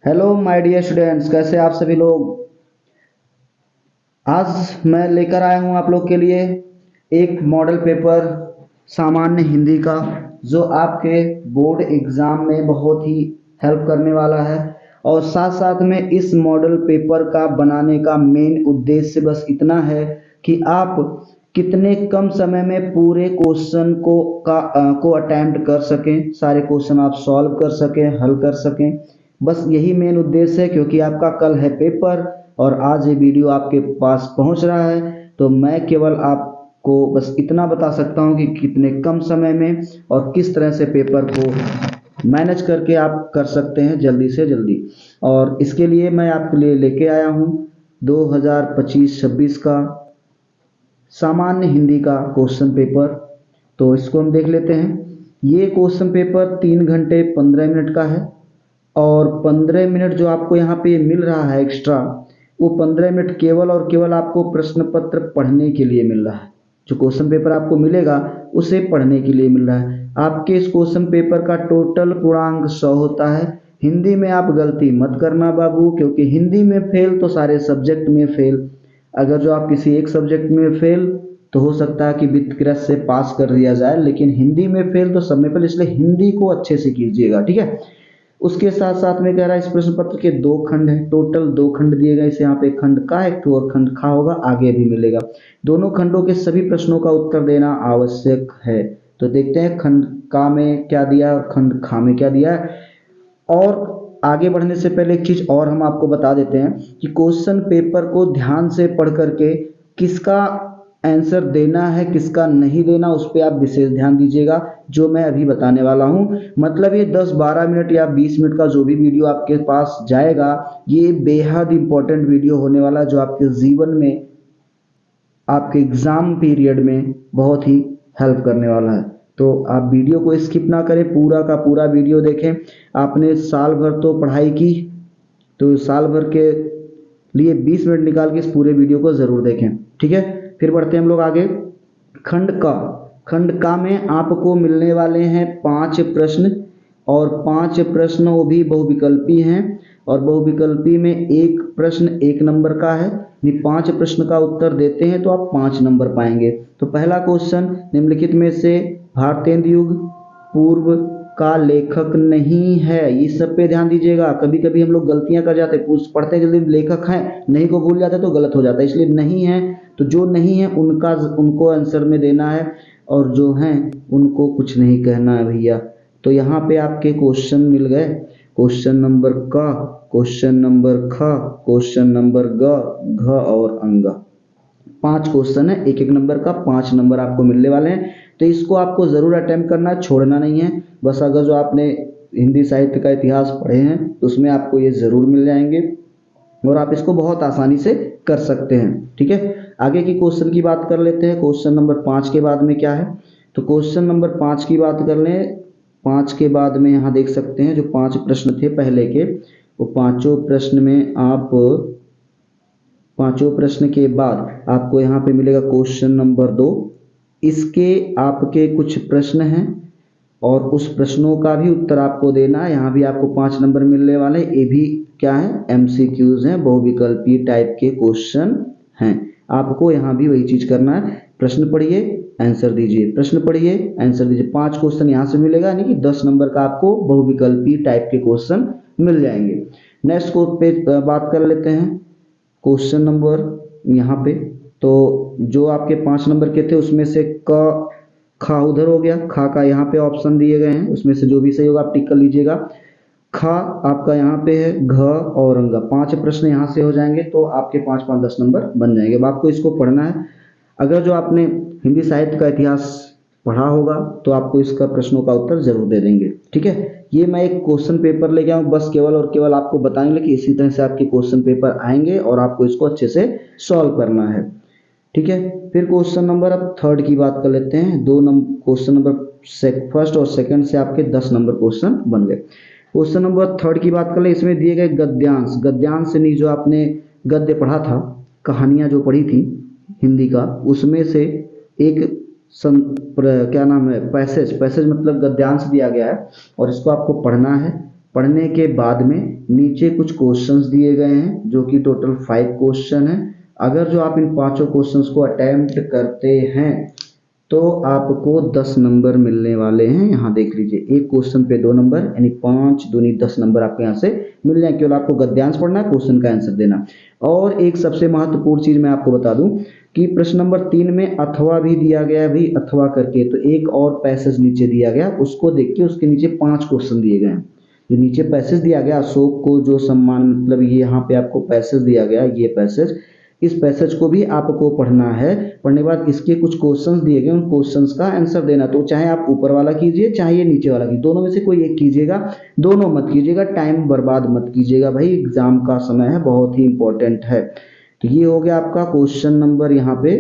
Hello my dear students, कैसे आप सभी लोग। आज मैं लेकर आया हूं आप लोग के लिए एक मॉडल पेपर सामान्य हिंदी का, जो आपके बोर्ड एग्ज़ाम में बहुत ही हेल्प करने वाला है। और साथ साथ में इस मॉडल पेपर का बनाने का मेन उद्देश्य बस इतना है कि आप कितने कम समय में पूरे क्वेश्चन को अटेम्प्ट कर सकें, सारे क्वेश्चन आप सॉल्व कर सकें, हल कर सकें। बस यही मेन उद्देश्य है, क्योंकि आपका कल है पेपर और आज ये वीडियो आपके पास पहुंच रहा है। तो मैं केवल आपको बस इतना बता सकता हूं कि कितने कम समय में और किस तरह से पेपर को मैनेज करके आप कर सकते हैं जल्दी से जल्दी। और इसके लिए मैं आपके लिए लेके आया हूं 2025-26 का सामान्य हिंदी का क्वेश्चन पेपर। तो इसको हम देख लेते हैं। ये क्वेश्चन पेपर 3 घंटे 15 मिनट का है, और 15 मिनट जो आपको यहाँ पे मिल रहा है एक्स्ट्रा, वो 15 मिनट केवल और केवल आपको प्रश्न पत्र पढ़ने के लिए मिल रहा है। जो क्वेश्चन पेपर आपको मिलेगा उसे पढ़ने के लिए मिल रहा है। आपके इस क्वेश्चन पेपर का टोटल पूर्णांक 100 होता है। हिंदी में आप गलती मत करना बाबू, क्योंकि हिंदी में फेल तो सारे सब्जेक्ट में फेल। अगर जो आप किसी एक सब्जेक्ट में फेल तो हो सकता है कि वित्त से पास कर दिया जाए, लेकिन हिंदी में फेल तो सब में फेल, इसलिए हिंदी को अच्छे से कीजिएगा, ठीक है। उसके साथ साथ में कह रहा है इस प्रश्न पत्र के 2 खंड हैं, टोटल 2 खंड दिए गए। इसे यहाँ पे खंड का एक और खंड खा होगा, आगे भी मिलेगा। दोनों खंडों के सभी प्रश्नों का उत्तर देना आवश्यक है। तो देखते हैं खंड का में क्या दिया है और खंड खा में क्या दिया है। और आगे बढ़ने से पहले एक चीज और हम आपको बता देते हैं कि क्वेश्चन पेपर को ध्यान से पढ़ करके किसका आंसर देना है किसका नहीं देना, उस पर आप विशेष ध्यान दीजिएगा, जो मैं अभी बताने वाला हूं। मतलब ये 10-12 मिनट या 20 मिनट का जो भी वीडियो आपके पास जाएगा, ये बेहद इंपॉर्टेंट वीडियो होने वाला है, जो आपके जीवन में आपके एग्जाम पीरियड में बहुत ही हेल्प करने वाला है। तो आप वीडियो को स्किप ना करें, पूरा का पूरा वीडियो देखें। आपने साल भर तो पढ़ाई की, तो साल भर के लिए 20 मिनट निकाल के इस पूरे वीडियो को ज़रूर देखें, ठीक है। फिर बढ़ते हैं हम लोग आगे। खंड का खंड का में आपको मिलने वाले हैं 5 प्रश्न, और 5 प्रश्न वो भी बहुविकल्पी हैं। और बहुविकल्पी में एक प्रश्न 1 नंबर का है। यदि 5 प्रश्न का उत्तर देते हैं तो आप 5 नंबर पाएंगे। तो पहला क्वेश्चन, निम्नलिखित में से भारतेंदु युग पूर्व का लेखक नहीं है। इस सब पे ध्यान दीजिएगा। कभी कभी हम लोग गलतियां कर जाते हैं, पूछ पढ़ते हैं जल्दी, लेखक हैं नहीं को भूल जाते तो गलत हो जाता है, इसलिए नहीं है। तो जो नहीं है उनको आंसर में देना है, और जो हैं उनको कुछ नहीं कहना है भैया। तो यहाँ पे आपके क्वेश्चन मिल गए। क्वेश्चन नंबर का, क्वेश्चन नंबर ख, क्वेश्चन नंबर ग, घ और अंग। 5 क्वेश्चन है, 1-1 नंबर का 5 नंबर आपको मिलने वाले हैं। तो इसको आपको जरूर अटेम्प्ट करना, छोड़ना नहीं है। बस अगर जो आपने हिंदी साहित्य का इतिहास पढ़े हैं तो उसमें आपको ये जरूर मिल जाएंगे, और आप इसको बहुत आसानी से कर सकते हैं, ठीक है। आगे की क्वेश्चन की बात कर लेते हैं। क्वेश्चन नंबर 5 के बाद में क्या है, तो क्वेश्चन नंबर 5 की बात कर लें। 5 के बाद में यहाँ देख सकते हैं जो 5 प्रश्न थे पहले के, वो पांचों प्रश्न में आप, पांचों प्रश्न के बाद आपको यहाँ पे मिलेगा क्वेश्चन नंबर 2। इसके आपके कुछ प्रश्न हैं और उस प्रश्नों का भी उत्तर आपको देना है। यहाँ भी आपको 5 नंबर मिलने वाले हैं। ये भी क्या है, एमसीक्यूज हैं, बहुविकल्पीय टाइप के क्वेश्चन हैं। आपको यहाँ भी वही चीज करना है, प्रश्न पढ़िए आंसर दीजिए, प्रश्न पढ़िए आंसर दीजिए। 5 क्वेश्चन यहाँ से मिलेगा, यानी कि 10 नंबर का आपको बहुविकल्पीय टाइप के क्वेश्चन मिल जाएंगे। नेक्स्ट को पे बात कर लेते हैं। क्वेश्चन नंबर यहाँ पे, तो जो आपके 5 नंबर के थे उसमें से क खा उधर हो गया, खा का यहाँ पे ऑप्शन दिए गए हैं, उसमें से जो भी सही होगा आप टिक कर लीजिएगा। खा आपका यहाँ पे है, घ और अंग। 5 प्रश्न यहाँ से हो जाएंगे, तो आपके 5-5 10 नंबर बन जाएंगे। अब आपको इसको पढ़ना है। अगर जो आपने हिंदी साहित्य का इतिहास पढ़ा होगा तो आपको इसका प्रश्नों का उत्तर जरूर दे देंगे, ठीक है। ये मैं एक क्वेश्चन पेपर लेके आऊँ, बस केवल और केवल आपको बताएंगे कि इसी तरह से आपके क्वेश्चन पेपर आएंगे और आपको इसको अच्छे से सॉल्व करना है, ठीक है। फिर क्वेश्चन नंबर अब 3 की बात कर लेते हैं। क्वेश्चन नंबर फर्स्ट और सेकंड से आपके 10 नंबर क्वेश्चन बन गए। क्वेश्चन नंबर 3 की बात कर ले। इसमें दिए गए गद्यांश, गद्यांश नहीं, जो आपने गद्य पढ़ा था, कहानियां जो पढ़ी थी हिंदी का, उसमें से एक क्या नाम है, पैसेज, पैसेज मतलब गद्यांश दिया गया है, और इसको आपको पढ़ना है। पढ़ने के बाद में नीचे कुछ क्वेश्चंस दिए गए हैं जो कि टोटल 5 क्वेश्चन है। अगर जो आप इन पांचों क्वेश्चंस को अटेम्प्ट करते हैं तो आपको 10 नंबर मिलने वाले हैं। यहाँ देख लीजिए, एक क्वेश्चन पे 2 नंबर, यानी 5 दूनी 10 नंबर आपको यहाँ से मिल जाए। केवल आपको गद्यांश पढ़ना है, क्वेश्चन का आंसर देना। और एक सबसे महत्वपूर्ण चीज मैं आपको बता दूं कि प्रश्न नंबर 3 में अथवा भी दिया गया है भाई, अथवा करके। तो एक और पैसेज नीचे दिया गया, उसको देख के उसके नीचे 5 क्वेश्चन दिए गए हैं। जो नीचे पैसेज दिया गया, अशोक को जो सम्मान, मतलब ये यहाँ पे आपको पैसेज दिया गया, ये पैसेज, इस पैसेज को भी आपको पढ़ना है। पढ़ने के बाद इसके कुछ क्वेश्चंस दिए गए, उन क्वेश्चंस का आंसर देना। तो चाहे आप ऊपर वाला कीजिए चाहे ये नीचे वाला कीजिए, दोनों में से कोई एक कीजिएगा, दोनों मत कीजिएगा। टाइम बर्बाद मत कीजिएगा भाई, एग्जाम का समय है, बहुत ही इंपॉर्टेंट है। तो ये हो गया आपका क्वेश्चन नंबर यहाँ पे।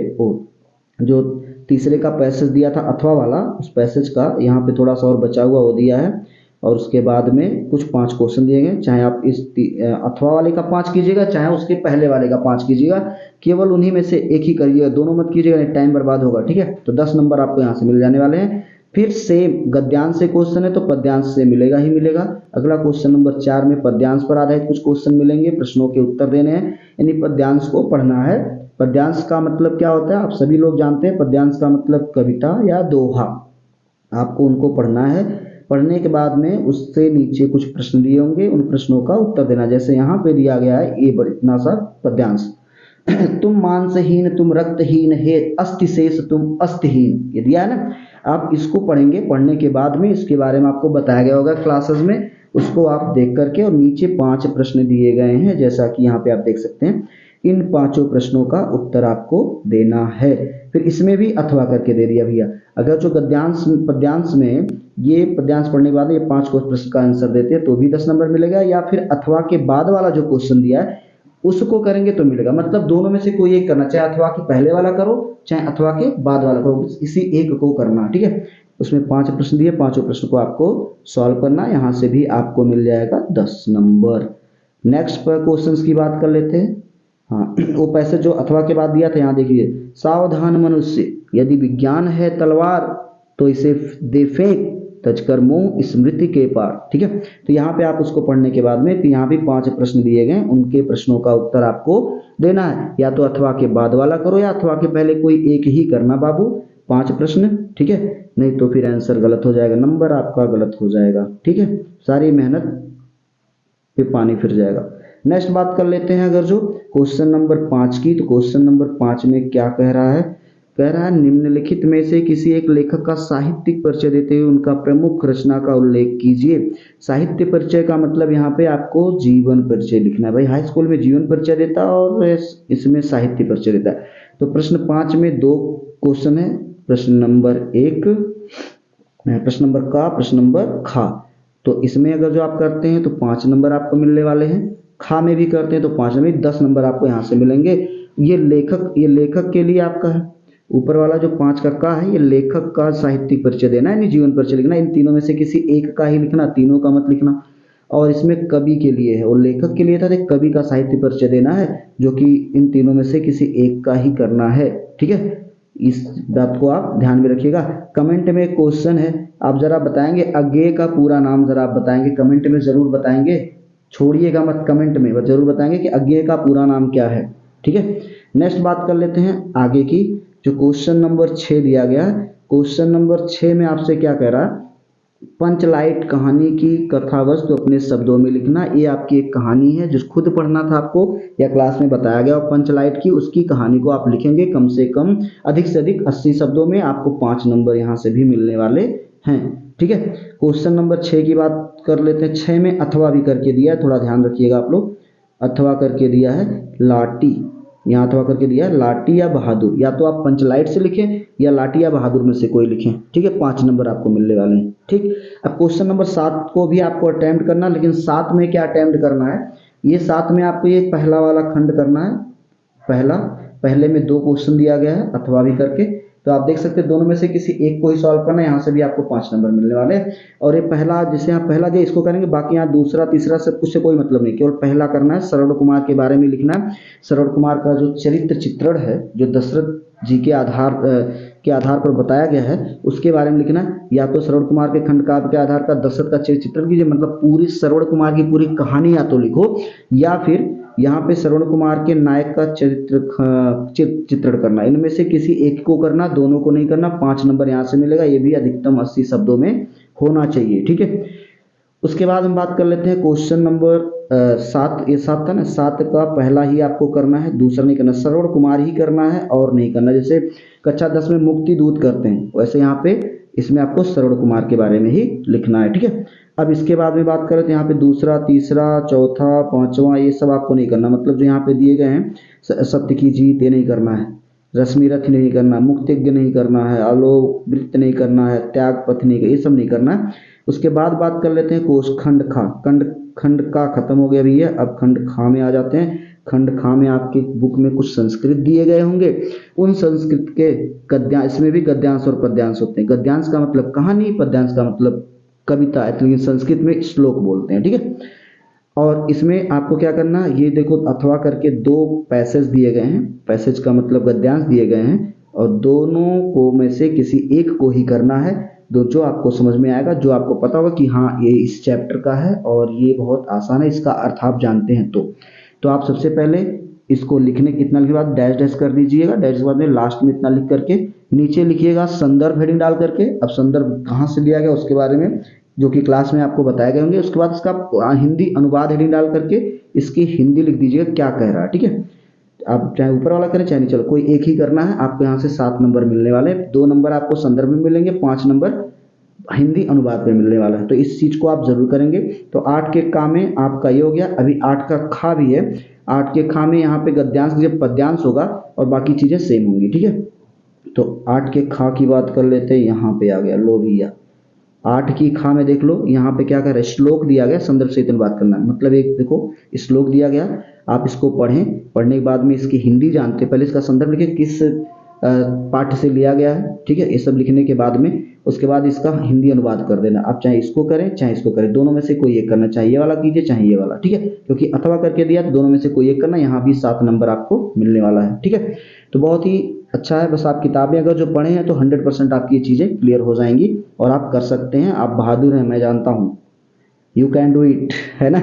जो तीसरे का पैसेज दिया था अथवा वाला, उस पैसेज का यहाँ पे थोड़ा सा और बचा हुआ वो दिया है। और उसके बाद में कुछ 5 क्वेश्चन दिए गए, चाहे आप इस अथवा वाले का 5 कीजिएगा चाहे उसके पहले वाले का 5 कीजिएगा। केवल उन्हीं में से एक ही करिएगा, दोनों मत कीजिएगा, टाइम बर्बाद होगा। ठीक है, तो 10 नंबर आपको यहाँ से मिल जाने वाले हैं। फिर सेम गद्यांश से क्वेश्चन है तो पद्यांश से मिलेगा ही मिलेगा। अगला क्वेश्चन नंबर 4 में पद्यांश पर आधारित कुछ क्वेश्चन मिलेंगे, प्रश्नों के उत्तर देने हैं, यानी पद्यांश को पढ़ना है। पद्यांश का मतलब क्या होता है आप सभी लोग जानते हैं। पद्यांश का मतलब कविता या दोहा, आपको उनको पढ़ना है। पढ़ने के बाद में उससे नीचे कुछ प्रश्न दिए होंगे, उन प्रश्नों का उत्तर देना। जैसे यहाँ पे दिया गया है ये इतना सा पद्यांश, तुम मांसहीन तुम रक्तहीन हे अस्थि शेष तुम अस्थिहीन, ये दिया है ना। आप इसको पढ़ेंगे, पढ़ने के बाद में इसके बारे में आपको बताया गया होगा क्लासेस में, उसको आप देख करके, और नीचे 5 प्रश्न दिए गए हैं जैसा कि यहाँ पे आप देख सकते हैं। इन 5 प्रश्नों का उत्तर आपको देना है। फिर इसमें भी अथवा करके दे दिया भैया। अगर जो गद्यांश पद्यांश में ये पद्यांश पढ़ने के बाद ये 5 प्रश्न का आंसर देते हैं तो भी 10 नंबर मिलेगा, या फिर अथवा के बाद वाला जो क्वेश्चन दिया है उसको करेंगे तो मिलेगा। मतलब दोनों में से कोई एक करना, चाहे अथवा के पहले वाला करो चाहे अथवा के बाद वाला करो, इसी एक को करना। ठीक है, उसमें 5 प्रश्न दिए, 5 प्रश्न को आपको सॉल्व करना, यहाँ से भी आपको मिल जाएगा 10 नंबर। नेक्स्ट पर क्वेश्चन की बात कर लेते हैं। हाँ, वो पैसे जो अथवा के बाद दिया था, यहाँ देखिए, सावधान मनुष्य, यदि विज्ञान है तलवार तो इसे दे फेंक, तजकर मुंह स्मृति के पार। ठीक है, तो यहाँ पे आप उसको पढ़ने के बाद में, तो यहाँ भी 5 प्रश्न दिए गए, उनके प्रश्नों का उत्तर आपको देना है। या तो अथवा के बाद वाला करो या अथवा के पहले कोई एक ही करना बाबू, 5 प्रश्न। ठीक है, नहीं तो फिर आंसर गलत हो जाएगा, नंबर आपका गलत हो जाएगा। ठीक है, सारी मेहनत पे पानी फिर जाएगा। नेक्स्ट बात कर लेते हैं अगर जो क्वेश्चन नंबर 5 की, तो क्वेश्चन नंबर 5 में क्या कह रहा है, कह रहा है निम्नलिखित में से किसी एक लेखक का साहित्यिक परिचय देते हुए उनका प्रमुख रचना का उल्लेख कीजिए। साहित्य परिचय का मतलब यहाँ पे आपको जीवन परिचय लिखना है भाई। हाई स्कूल में जीवन परिचय देता है और इसमें साहित्य परिचय देता है। तो प्रश्न 5 में 2 क्वेश्चन है, प्रश्न नंबर 1, प्रश्न नंबर का, प्रश्न नंबर खा। तो इसमें अगर जो आप करते हैं तो 5 नंबर आपको मिलने वाले हैं, खा में भी करते हैं तो 5 में 10 नंबर आपको यहाँ से मिलेंगे। ये लेखक के लिए आपका है। ऊपर वाला जो 5 का है, ये लेखक का साहित्यिक परिचय देना है, यानी जीवन परिचय लिखना। इन तीनों में से किसी एक का ही लिखना, तीनों का मत लिखना। और इसमें कवि के लिए है, और लेखक के लिए था तो कवि का साहित्य परिचय देना है, जो कि इन तीनों में से किसी एक का ही करना है। ठीक है, इस बात को आप ध्यान में रखिएगा। कमेंट में एक क्वेश्चन है, आप जरा बताएंगे अज्ञेय का पूरा नाम, जरा आप बताएंगे, कमेंट में जरूर बताएंगे, छोड़िएगा मत, कमेंट में जरूर बताएंगे कि अज्ञेय का पूरा नाम क्या है। ठीक है, नेक्स्ट बात कर लेते हैं आगे की, जो क्वेश्चन नंबर 6 दिया गया है। क्वेश्चन नंबर 6 में आपसे क्या कह रहा है, पंचलाइट कहानी की कथा वस्तु अपने शब्दों में लिखना। ये आपकी एक कहानी है जो खुद पढ़ना था आपको, या क्लास में बताया गया, और पंचलाइट की उसकी कहानी को आप लिखेंगे कम से कम, अधिक से अधिक 80 शब्दों में। आपको 5 नंबर यहाँ से भी मिलने वाले हैं। ठीक है, क्वेश्चन नंबर 6 की बात कर लेते हैं। 6 में अथवा भी करके दिया है, थोड़ा ध्यान रखिएगा आप लोग। अथवा करके दिया है लाठी, यहाँ अथवा करके दिया है लाठी या बहादुर, या तो आप पंचलाइट से लिखें या लाठी या बहादुर में से कोई लिखें। ठीक है, 5 नंबर आपको मिलने वाले हैं। ठीक, अब क्वेश्चन नंबर 7 को भी आपको अटेम्प्ट करना, लेकिन 7 में क्या अटेम्प्ट करना है, ये 7 में आपको ये पहला वाला खंड करना है। पहले में 2 क्वेश्चन दिया गया है अथवा भी करके, तो आप देख सकते हैं दोनों में से किसी एक को ही सॉल्व करना है, यहाँ से भी आपको 5 नंबर मिलने वाले हैं। और ये पहला, जिसे आप पहला दिया इसको करेंगे, बाकी यहाँ दूसरा तीसरा सब कुछ से कोई मतलब नहीं, केवल पहला करना है। श्रवण कुमार के बारे में लिखना है। श्रवण कुमार का जो चरित्र चित्रण है, जो दशरथ जी के आधार के आधार पर बताया गया है उसके बारे में लिखना है। या तो श्रवण कुमार के खंड काव्य के आधार पर दशरथ का चित्रण कीजिए, मतलब पूरी श्रवण कुमार की पूरी कहानी या तो लिखो, या फिर यहाँ पे श्रवण कुमार के नायक का चित्रण करना। इनमें से किसी एक को करना, दोनों को नहीं करना। 5 नंबर यहाँ से मिलेगा, ये भी अधिकतम 80 शब्दों में होना चाहिए, ठीक है। उसके बाद हम बात कर लेते हैं क्वेश्चन नंबर 7। ये 7 था ना, 7 का पहला ही आपको करना है, दूसरा नहीं करना। श्रवण कुमार ही करना है और नहीं करना। जैसे कक्षा 10 में मुक्ति दूत करते हैं, वैसे यहाँ पे इसमें आपको श्रवण कुमार के बारे में ही लिखना है, ठीक है। अब इसके बाद में बात करें तो यहाँ पे दूसरा, तीसरा, चौथा, पांचवा ये सब आपको नहीं करना। मतलब जो यहाँ पे दिए गए हैं, सत्य की जीत ये नहीं करना है, रश्मि रथ नहीं करना, मुक्तिज्ञ नहीं करना है, आलोक वृत्त नहीं करना है, त्याग पथ नहीं, ये सब नहीं करना है। उसके बाद बात कर लेते हैं कोश खंड खा। खंड का खत्म हो गया भैया, अब खंड खा में आ जाते हैं। खंड खा में आपकी बुक में कुछ संस्कृत दिए गए होंगे, उन संस्कृत के गद्यांश, इसमें भी गद्यांश और पद्यांश होते हैं। गद्यांश का मतलब कहानी, पद्यांश का मतलब कविता, लेकिन संस्कृत में श्लोक बोलते हैं, ठीक है। और इसमें आपको क्या करना, ये देखो अथवा करके 2 पैसेज दिए गए हैं, पैसेज का मतलब गद्यांश दिए गए हैं, और दोनों को में से किसी एक को ही करना है, जो आपको समझ में आएगा, जो आपको पता होगा कि हाँ ये इस चैप्टर का है और ये बहुत आसान है, इसका अर्थ आप जानते हैं। तो आप सबसे पहले इसको लिखने के इतना के बाद डैश डैश कर दीजिएगा, डैश के बाद में लास्ट में इतना लिख करके नीचे लिखिएगा संदर्भ हेडिंग डाल करके। अब संदर्भ कहाँ से लिया गया उसके बारे में जो कि क्लास में आपको बताए गए होंगे। उसके बाद इसका हिंदी अनुवाद हेडिंग डाल करके इसकी हिंदी लिख दीजिएगा क्या कह रहा है, ठीक है। आप चाहे ऊपर वाला करें चाहे नीचे, चलो कोई एक ही करना है। आपको यहाँ से 7 नंबर मिलने वाले, 2 नंबर आपको संदर्भ में मिलेंगे, 5 नंबर हिंदी अनुवाद में मिलने वाला है। तो इस चीज को आप जरूर करेंगे। तो 8 के का में आपका ये हो गया। अभी 8 का खा भी है, 8 के खा में यहाँ पे गद्यांश जब पद्यांश होगा और बाकी चीजें सेम होंगी, ठीक है। तो 8 के खा की बात कर लेते हैं, यहाँ पे आ गया लो भैया 8 की खा में देख लो, यहाँ पे क्या कर रहा है, श्लोक दिया गया, संदर्भ सहित बात करना है। मतलब एक देखो श्लोक दिया गया, आप इसको पढ़ें, पढ़ने के बाद में इसकी हिंदी जानते, पहले इसका संदर्भ लिखें किस पाठ से लिया गया है, ठीक है। ये सब लिखने के बाद में उसके बाद इसका हिंदी अनुवाद कर देना। आप चाहे इसको करें चाहे इसको करें, दोनों में से कोई एक करना, चाहे ये वाला कीजिए चाहे ये वाला, ठीक है। क्योंकि अथवा करके दिया तो दोनों में से कोई एक करना। यहाँ भी 7 नंबर आपको मिलने वाला है, ठीक है। तो बहुत ही अच्छा है, बस आप किताबें अगर जो पढ़े हैं तो 100% आपकी ये चीज़ें क्लियर हो जाएंगी और आप कर सकते हैं। आप बहादुर हैं, मैं जानता हूँ, यू कैन डू इट, है ना,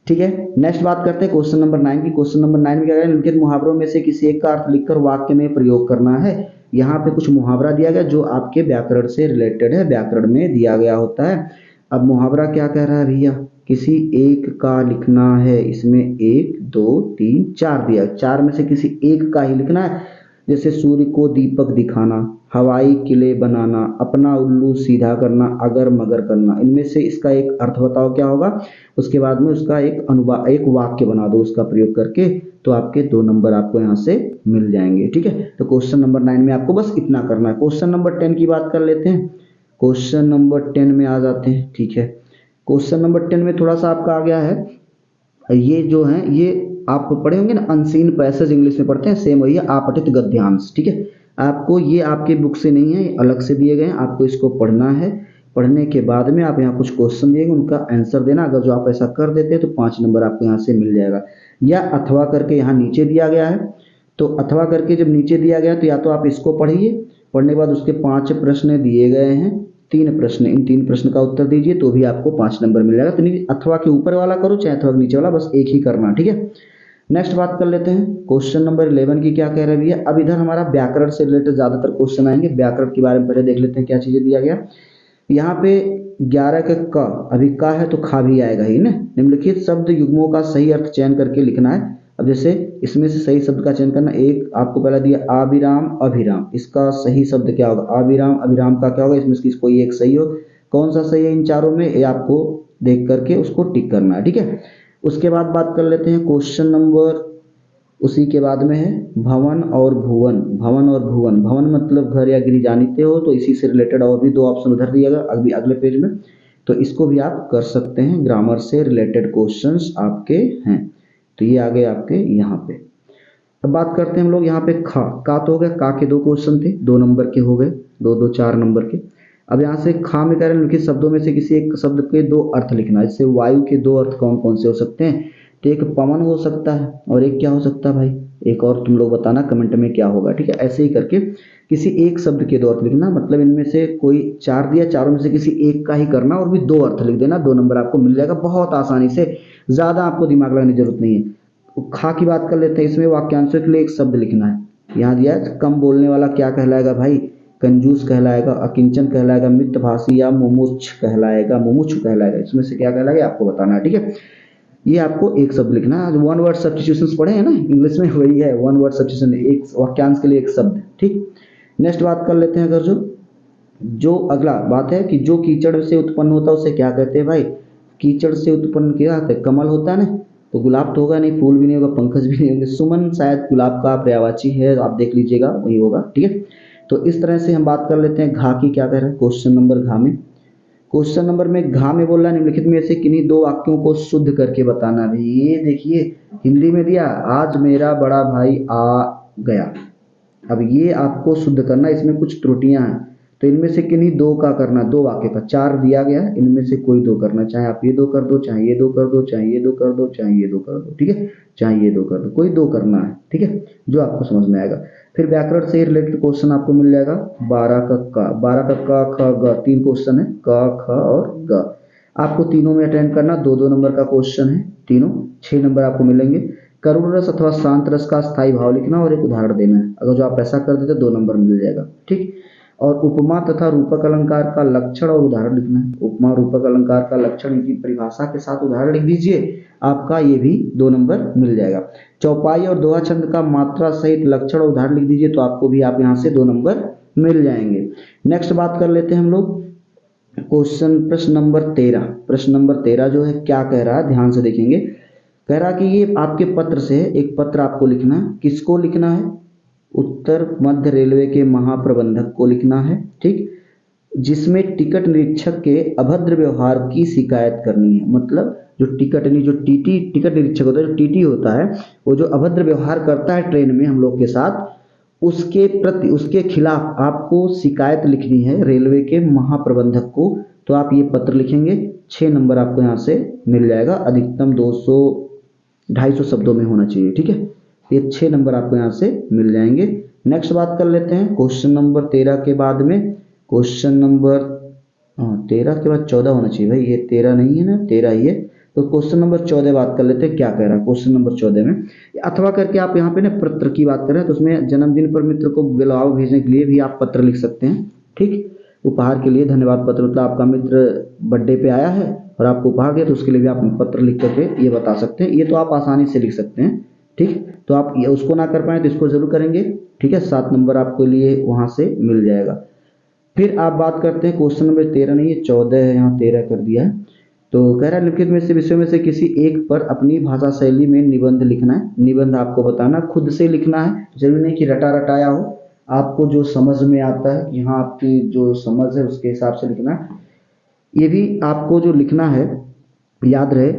ठीक है। नेक्स्ट बात करते हैं क्वेश्चन नंबर 9 की। क्वेश्चन नंबर 9 में क्या करें, निम्नलिखित मुहावरों में से किसी एक का अर्थ लिखकर वाक्य में प्रयोग करना है। यहाँ पे कुछ मुहावरा दिया गया जो आपके व्याकरण से रिलेटेड है, व्याकरण में दिया गया होता है। अब मुहावरा क्या कह रहा है भैया, किसी एक का लिखना है। इसमें 1 2 3 4 दिया, 4 में से किसी एक का ही लिखना है। जैसे सूर्य को दीपक दिखाना, हवाई किले बनाना, अपना उल्लू सीधा करना, अगर मगर करना, इनमें से इसका एक अर्थ बताओ क्या होगा। उसके बाद में उसका एक वाक्य बना दो उसका प्रयोग करके, तो आपके 2 नंबर आपको यहाँ से मिल जाएंगे, ठीक है। तो क्वेश्चन नंबर 9 में आपको बस इतना करना है। क्वेश्चन नंबर 10 की बात कर लेते हैं। क्वेश्चन नंबर 10 में आ जाते हैं, ठीक है। क्वेश्चन नंबर 10 में थोड़ा सा आपका आ गया है, ये जो है ये आप पढ़े होंगे ना, अनसीन पैसेज इंग्लिश में पढ़ते हैं, सेम वही है, आपठित गद्यांश, ठीक है। आपको ये आपके बुक से नहीं है, अलग से दिए गए हैं, आपको इसको पढ़ना है। पढ़ने के बाद में आप यहाँ कुछ क्वेश्चन दिएंगे, उनका आंसर देना। अगर जो आप ऐसा कर देते हैं तो 5 नंबर आपको यहाँ से मिल जाएगा। या अथवा करके यहाँ नीचे दिया गया है, तो अथवा करके जब नीचे दिया गया तो या तो आप इसको पढ़िए, पढ़ने के बाद उसके 5 प्रश्न दिए गए हैं, 3 प्रश्न, इन 3 प्रश्न का उत्तर दीजिए तो भी आपको 5 नंबर मिल जाएगा। तो नहीं अथवा के ऊपर वाला करो चाहे अथवा के नीचे वाला, बस एक ही करना, ठीक है। नेक्स्ट बात कर लेते हैं क्वेश्चन नंबर 11 की, क्या कह रहा है भैया। अब इधर हमारा व्याकरण से रिलेटेड ज्यादातर क्वेश्चन आएंगे। व्याकरण के बारे में पहले देख लेते हैं क्या चीजें दिया गया। यहाँ पे 11 का क, अभी का है तो खा भी आएगा ही ना। निम्नलिखित शब्द युग्मों का सही अर्थ चयन करके लिखना है। अब जैसे इसमें से सही शब्द का चयन करना, एक आपको पहला दिया अभिराम अभिराम, इसका सही शब्द क्या होगा, अभिराम अभिराम का क्या होगा, इसमें से कोई एक सही हो। कौन सा सही है इन चारों में, ये आपको देख करके उसको टिक करना है, ठीक है। उसके बाद बात कर लेते हैं क्वेश्चन नंबर, उसी के बाद में है भवन और भुवन। भवन और भुवन, भवन मतलब घर या गृह जानते हो, तो इसी से रिलेटेड और भी 2 ऑप्शन उधर दिया गया अभी अगले पेज में, तो इसको भी आप कर सकते हैं। ग्रामर से रिलेटेड क्वेश्चंस आपके हैं, तो ये आ गए आपके यहाँ पे। अब बात करते हैं हम लोग यहाँ पे खा, का तो हो गया, का के 2 क्वेश्चन थे, 2 नंबर के हो गए, 2 2 4 नंबर के। अब यहाँ से खा में कह रहे हैं लिखित शब्दों में से किसी एक शब्द के 2 अर्थ लिखना है। जैसे वायु के 2 अर्थ कौन कौन से हो सकते हैं, तो एक पवन हो सकता है और एक क्या हो सकता है भाई, एक और तुम लोग बताना कमेंट में क्या होगा। ठीक है, ऐसे ही करके किसी एक शब्द के दो अर्थ लिखना, मतलब इनमें से कोई चार दिया, चारों में से किसी एक का ही करना और भी दो अर्थ लिख देना, 2 नंबर आपको मिल जाएगा बहुत आसानी से, ज़्यादा आपको दिमाग लगाने की जरूरत नहीं है। तो खा की बात कर लेते हैं, इसमें वाक्यांशों के लिए एक शब्द लिखना है। यहाँ दिया है, कम बोलने वाला क्या कहलाएगा भाई, कंजूस कहलाएगा, अकिंचन कहलाएगा, मितभाषी या मुमुक्ष कहलाएगा, मुमुक्षु कहलाएगा, इसमें से क्या कहलाएगा आपको बताना है। ठीक है, ये आपको एक शब्द लिखना है। वन वर्ड सब्स्टिट्यूशन पढ़े हैं ना इंग्लिश में, वही है वन वर्ड सब्स्टिट्यूशन, एक वाक्यांश के लिए एक शब्द। ठीक, नेक्स्ट बात कर लेते हैं, अगर जो अगला बात है कि जो कीचड़ से उत्पन्न होता है उसे क्या कहते हैं भाई, कीचड़ से उत्पन्न क्या होता है, कमल होता है ना, तो गुलाब तो होगा नहीं, फूल भी नहीं होगा, पंकज भी नहीं होंगे, सुमन शायद गुलाब का पर्यायवाची है, आप देख लीजिएगा वही होगा। ठीक है, तो इस तरह से हम बात कर लेते हैं घा की, क्या कह रहा है क्वेश्चन नंबर घा में। क्वेश्चन नंबर में घा में बोल रहा है निम्नलिखित में से किन्हीं दो वाक्यों को शुद्ध करके बताना है। ये देखिए हिंदी में दिया, आज मेरा बड़ा भाई आ गया। अब ये आपको शुद्ध करना, इसमें कुछ त्रुटियां हैं, तो इनमें से किन्हीं दो का करना, दो वाक्य का, चार दिया गया है, इनमें से कोई दो करना, चाहे आप ये दो कर दो, चाहे ये दो कर दो, चाहे ये दो कर दो, चाहे ये दो कर दो। ठीक है, चाहे ये दो कर दो, कोई दो करना है। ठीक है, जो आपको समझ में आएगा। फिर व्याकरण से रिलेटेड क्वेश्चन आपको मिल जाएगा 12 का क ख ग, 3 क्वेश्चन है, क ख और ग, आपको तीनों में अटेंड करना, 2-2 नंबर का क्वेश्चन है तीनों, 6 नंबर आपको मिलेंगे। करुण रस अथवा शांत रस का स्थायी भाव लिखना और एक उदाहरण देना है, अगर जो आप ऐसा कर देते 2 नंबर मिल जाएगा। ठीक, और उपमा तथा रूपक अलंकार का लक्षण और उदाहरण लिखना है, उपमा रूपक अलंकार का लक्षण इनकी परिभाषा के साथ उदाहरण लिख दीजिए, आपका ये भी 2 नंबर मिल जाएगा। चौपाई और दोहा छंद का मात्रा सहित लक्षण और उदाहरण लिख दीजिए, तो आपको भी आप यहाँ से 2 नंबर मिल जाएंगे। नेक्स्ट बात कर लेते हैं हम लोग प्रश्न नंबर 13। प्रश्न नंबर 13 जो है क्या कह रहा है, ध्यान से देखेंगे। कह रहा कि ये आपके पत्र से एक पत्र आपको लिखना है, किसको लिखना है, उत्तर मध्य रेलवे के महाप्रबंधक को लिखना है। ठीक, जिसमें टिकट निरीक्षक के अभद्र व्यवहार की शिकायत करनी है, मतलब जो टिकट नहीं, जो टीटी टिकट निरीक्षक होता है, जो टीटी होता है, वो जो अभद्र व्यवहार करता है ट्रेन में हम लोग के साथ, उसके प्रति, उसके खिलाफ आपको शिकायत लिखनी है रेलवे के महाप्रबंधक को। तो आप ये पत्र लिखेंगे, 6 नंबर आपको यहाँ से मिल जाएगा, अधिकतम 200-250 शब्दों में होना चाहिए। ठीक है, ये 6 नंबर आपको यहाँ से मिल जाएंगे। नेक्स्ट बात कर लेते हैं क्वेश्चन नंबर 13 के बाद में, क्वेश्चन नंबर 13 के बाद 14 होना चाहिए भाई, ये 13 नहीं है ना, 13 ही है। तो क्वेश्चन नंबर 14 बात कर लेते हैं, क्या कह रहा है क्वेश्चन नंबर 14 में। अथवा करके आप यहाँ पे ना पत्र की बात कर रहे हैं, तो उसमें जन्मदिन पर मित्र को बुलावा भेजने के लिए भी आप पत्र लिख सकते हैं। ठीक, उपहार के लिए धन्यवाद पत्र, मतलब आपका मित्र बर्थडे पे आया है और आपको उपहार दिया, तो उसके लिए भी आप पत्र लिख करके ये बता सकते हैं, ये तो आप आसानी से लिख सकते हैं। ठीक, तो आप ये उसको ना कर पाए तो इसको जरूर करेंगे। ठीक है, 7 नंबर आपके लिए वहां से मिल जाएगा। फिर आप बात करते हैं क्वेश्चन नंबर 13 नहीं है 14 है, यहाँ 13 कर दिया है। तो कह रहा है निम्नलिखित में से विषयों में से किसी एक पर अपनी भाषा शैली में निबंध लिखना है। निबंध आपको बताना, खुद से लिखना है, जरूरी नहीं कि रटा रटाया हो, आपको जो समझ में आता है, यहाँ आपकी जो समझ है उसके हिसाब से लिखना है। ये भी आपको जो लिखना है याद रहे,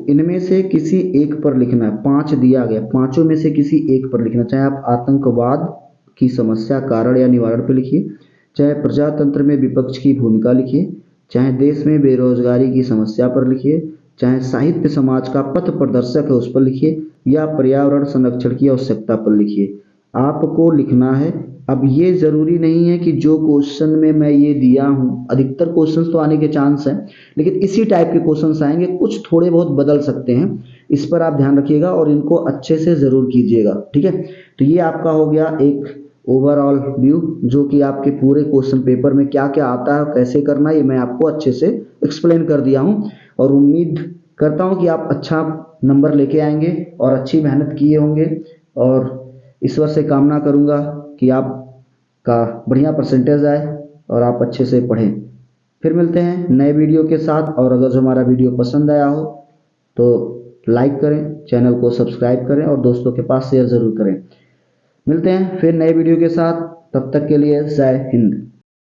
इनमें से किसी एक पर लिखना है, 5 दिया गया, पांचों में से किसी एक पर लिखना, चाहे आप आतंकवाद की समस्या कारण या निवारण पर लिखिए, चाहे प्रजातंत्र में विपक्ष की भूमिका लिखिए, चाहे देश में बेरोजगारी की समस्या पर लिखिए, चाहे साहित्य समाज का पथ प्रदर्शक है उस पर लिखिए, या पर्यावरण संरक्षण की आवश्यकता पर लिखिए, आपको लिखना है। अब ये जरूरी नहीं है कि जो क्वेश्चन में मैं ये दिया हूँ, अधिकतर क्वेश्चंस तो आने के चांस हैं, लेकिन इसी टाइप के क्वेश्चंस आएंगे, कुछ थोड़े बहुत बदल सकते हैं, इस पर आप ध्यान रखिएगा और इनको अच्छे से जरूर कीजिएगा। ठीक है, तो ये आपका हो गया एक ओवरऑल व्यू, जो कि आपके पूरे क्वेश्चन पेपर में क्या क्या आता है, कैसे करना है, ये मैं आपको अच्छे से एक्सप्लेन कर दिया हूँ, और उम्मीद करता हूँ कि आप अच्छा नंबर लेके आएंगे और अच्छी मेहनत किए होंगे, और ईश्वर से कामना करूँगा कि आपका बढ़िया परसेंटेज आए और आप अच्छे से पढ़ें। फिर मिलते हैं नए वीडियो के साथ, और अगर जो हमारा वीडियो पसंद आया हो तो लाइक करें, चैनल को सब्सक्राइब करें और दोस्तों के पास शेयर ज़रूर करें। मिलते हैं फिर नए वीडियो के साथ, तब तक के लिए जय हिंद।